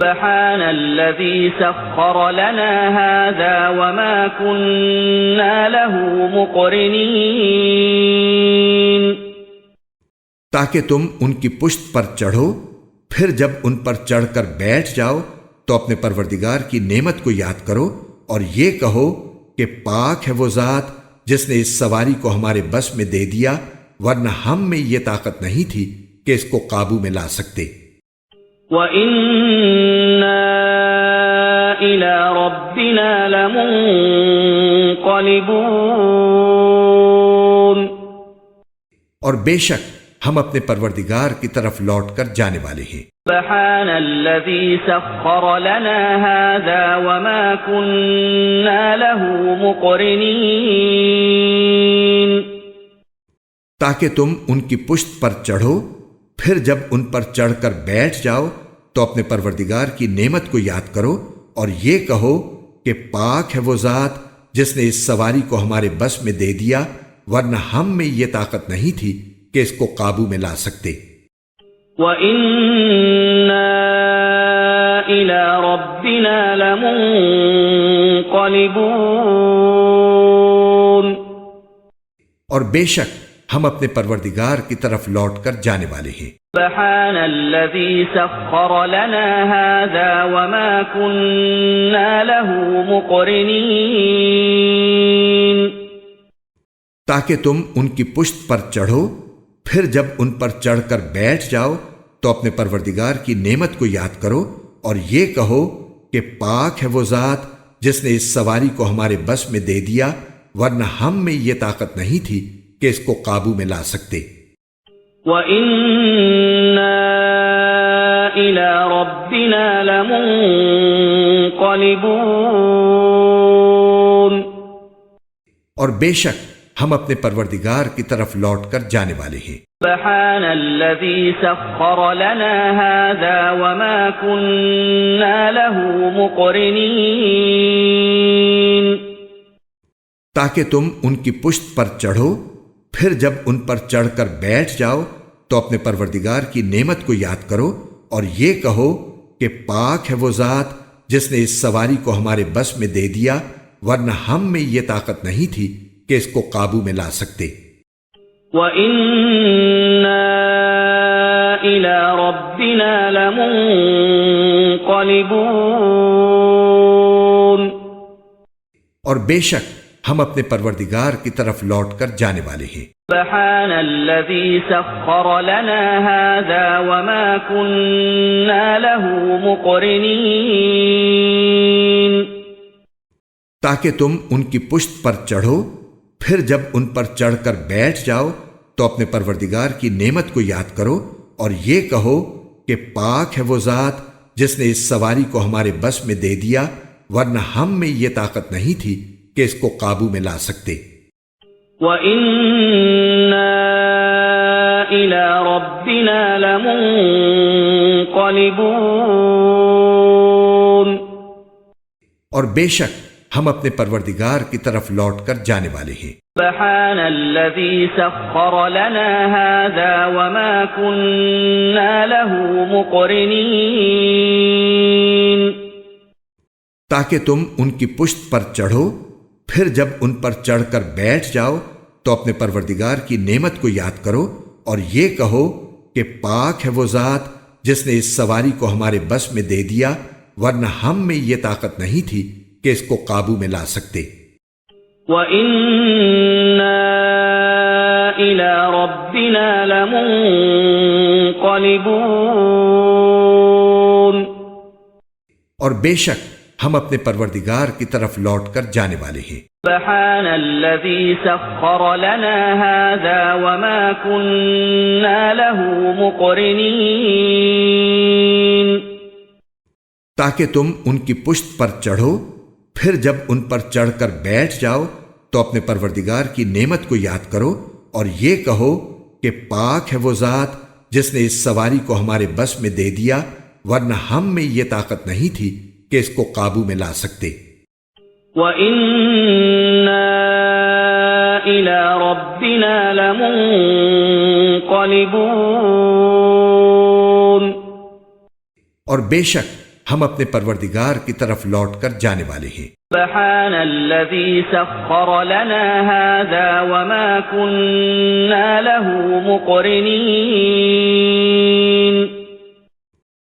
سبحان الذي سخر لنا هذا وما كنا له مقرنين. تاکہ تم ان کی پشت پر چڑھو، پھر جب ان پر چڑھ کر بیٹھ جاؤ تو اپنے پروردگار کی نعمت کو یاد کرو اور یہ کہو کہ پاک ہے وہ ذات جس نے اس سواری کو ہمارے بس میں دے دیا، ورنہ ہم میں یہ طاقت نہیں تھی کہ اس کو قابو میں لا سکتے۔ وَإِنَّا إِلَى رَبِّنَا لَمُنقَلِبُونَ، اور بے شک ہم اپنے پروردگار کی طرف لوٹ کر جانے والے ہیں۔ سبحان الذي سخر لنا هذا وما كنا له مقرنين، تاکہ تم ان کی پشت پر چڑھو، پھر جب ان پر چڑھ کر بیٹھ جاؤ تو اپنے پروردگار کی نعمت کو یاد کرو اور یہ کہو کہ پاک ہے وہ ذات جس نے اس سواری کو ہمارے بس میں دے دیا، ورنہ ہم میں یہ طاقت نہیں تھی کہ اس کو قابو میں لا سکتے۔ وَإِنَّا إِلَى رَبِّنَا لَمُنقَلِبُونَ، اور بے شک ہم اپنے پروردگار کی طرف لوٹ کر جانے والے ہیں۔ سبحان الذي سخر لنا هذا وما كنا له مقرنين، تاکہ تم ان کی پشت پر چڑھو، پھر جب ان پر چڑھ کر بیٹھ جاؤ تو اپنے پروردگار کی نعمت کو یاد کرو اور یہ کہو کہ پاک ہے وہ ذات جس نے اس سواری کو ہمارے بس میں دے دیا، ورنہ ہم میں یہ طاقت نہیں تھی کہ اس کو قابو میں لا سکتے۔ وَإِنَّا إِلَى رَبِّنَا لَمُنقَلِبُونَ، اور بے شک ہم اپنے پروردگار کی طرف لوٹ کر جانے والے ہیں۔ سبحان الذي سخر لنا هذا وما كنا له مقرنين، تاکہ تم ان کی پشت پر چڑھو، پھر جب ان پر چڑھ کر بیٹھ جاؤ تو اپنے پروردگار کی نعمت کو یاد کرو اور یہ کہو کہ پاک ہے وہ ذات جس نے اس سواری کو ہمارے بس میں دے دیا، ورنہ ہم میں یہ طاقت نہیں تھی کہ اس کو قابو میں لا سکتے۔ وَإِنَّا إِلَى رَبِّنَا لَمُنقَلِبُونَ، اور بے شک ہم اپنے پروردگار کی طرف لوٹ کر جانے والے ہیں۔ سبحان الذي سخر لنا هذا وما كنا له مقرنين، تاکہ تم ان کی پشت پر چڑھو، پھر جب ان پر چڑھ کر بیٹھ جاؤ تو اپنے پروردگار کی نعمت کو یاد کرو اور یہ کہو کہ پاک ہے وہ ذات جس نے اس سواری کو ہمارے بس میں دے دیا، ورنہ ہم میں یہ طاقت نہیں تھی کہ اس کو قابو میں لا سکتے۔ وَإِنَّا إِلَى رَبِّنَا لَمُنقَلِبُونَ، اور بے شک ہم اپنے پروردگار کی طرف لوٹ کر جانے والے ہیں۔ سبحان الذي سخر لنا هذا وما كنا له مقرنين، تاکہ تم ان کی پشت پر چڑھو، پھر جب ان پر چڑھ کر بیٹھ جاؤ تو اپنے پروردگار کی نعمت کو یاد کرو اور یہ کہو کہ پاک ہے وہ ذات جس نے اس سواری کو ہمارے بس میں دے دیا، ورنہ ہم میں یہ طاقت نہیں تھی کہ اس کو قابو میں لا سکتے۔ وَإِنَّا إِلَى رَبِّنَا لَمُنقَلِبُونَ، اور بے شک ہم اپنے پروردگار کی طرف لوٹ کر جانے والے ہیں۔ سبحان الذي سخر لنا هذا وما كنا له مقرنين، تاکہ تم ان کی پشت پر چڑھو، پھر جب ان پر چڑھ کر بیٹھ جاؤ تو اپنے پروردگار کی نعمت کو یاد کرو اور یہ کہو کہ پاک ہے وہ ذات جس نے اس سواری کو ہمارے بس میں دے دیا، ورنہ ہم میں یہ طاقت نہیں تھی کہ اس کو قابو میں لا سکتے۔ وَإِنَّا إِلَى رَبِّنَا لَمُنقَلِبُونَ، اور بے شک ہم اپنے پروردگار کی طرف لوٹ کر جانے والے ہیں۔ سبحان الذي سخر لنا هذا وما كنا له مقرنين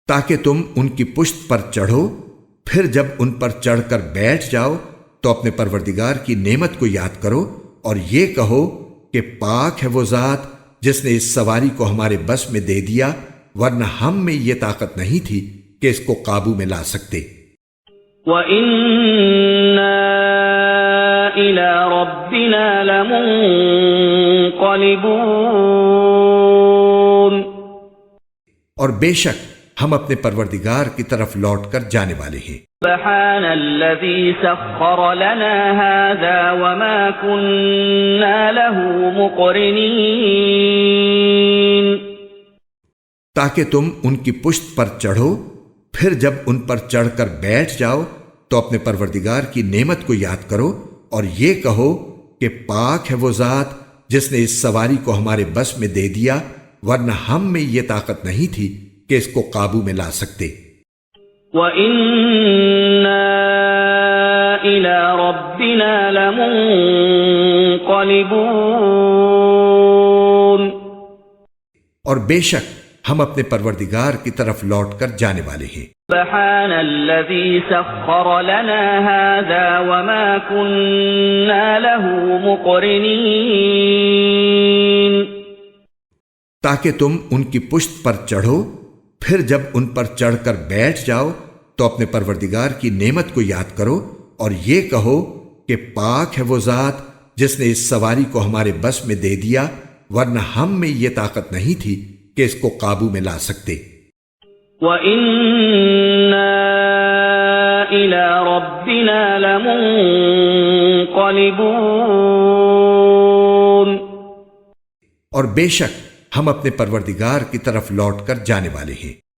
تاکہ تم ان کی پشت پر چڑھو، پھر جب ان پر چڑھ کر بیٹھ جاؤ تو اپنے پروردگار کی نعمت کو یاد کرو اور یہ کہو کہ پاک ہے وہ ذات جس نے اس سواری کو ہمارے بس میں دے دیا، ورنہ ہم میں یہ طاقت نہیں تھی کہ اس کو قابو میں لا سکتے۔ وَإِنَّا إِلَى رَبِّنَا لَمُنقَلِبُونَ اور بے شک ہم اپنے پروردگار کی طرف لوٹ کر جانے والے ہیں۔ سبحان الذي سخر لنا هذا وما كنا له مقرنين تاکہ تم ان کی پشت پر چڑھو، پھر جب ان پر چڑھ کر بیٹھ جاؤ تو اپنے پروردگار کی نعمت کو یاد کرو اور یہ کہو کہ پاک ہے وہ ذات جس نے اس سواری کو ہمارے بس میں دے دیا، ورنہ ہم میں یہ طاقت نہیں تھی کہ اس کو قابو میں لا سکتے۔ وَإِنَّا إِلَى رَبِّنَا لَمُنقَلِبُونَ اور بے شک ہم اپنے پروردگار کی طرف لوٹ کر جانے والے ہیں۔ سبحان الذي سخر لنا هذا وما كنا له مقرنين تاکہ تم ان کی پشت پر چڑھو، پھر جب ان پر چڑھ کر بیٹھ جاؤ تو اپنے پروردگار کی نعمت کو یاد کرو اور یہ کہو کہ پاک ہے وہ ذات جس نے اس سواری کو ہمارے بس میں دے دیا، ورنہ ہم میں یہ طاقت نہیں تھی کہ اس کو قابو میں لا سکتے۔ وَإِنَّا إِلَى رَبِّنَا لَمُنقَلِبُونَ اور بے شک ہم اپنے پروردگار کی طرف لوٹ کر جانے والے ہیں۔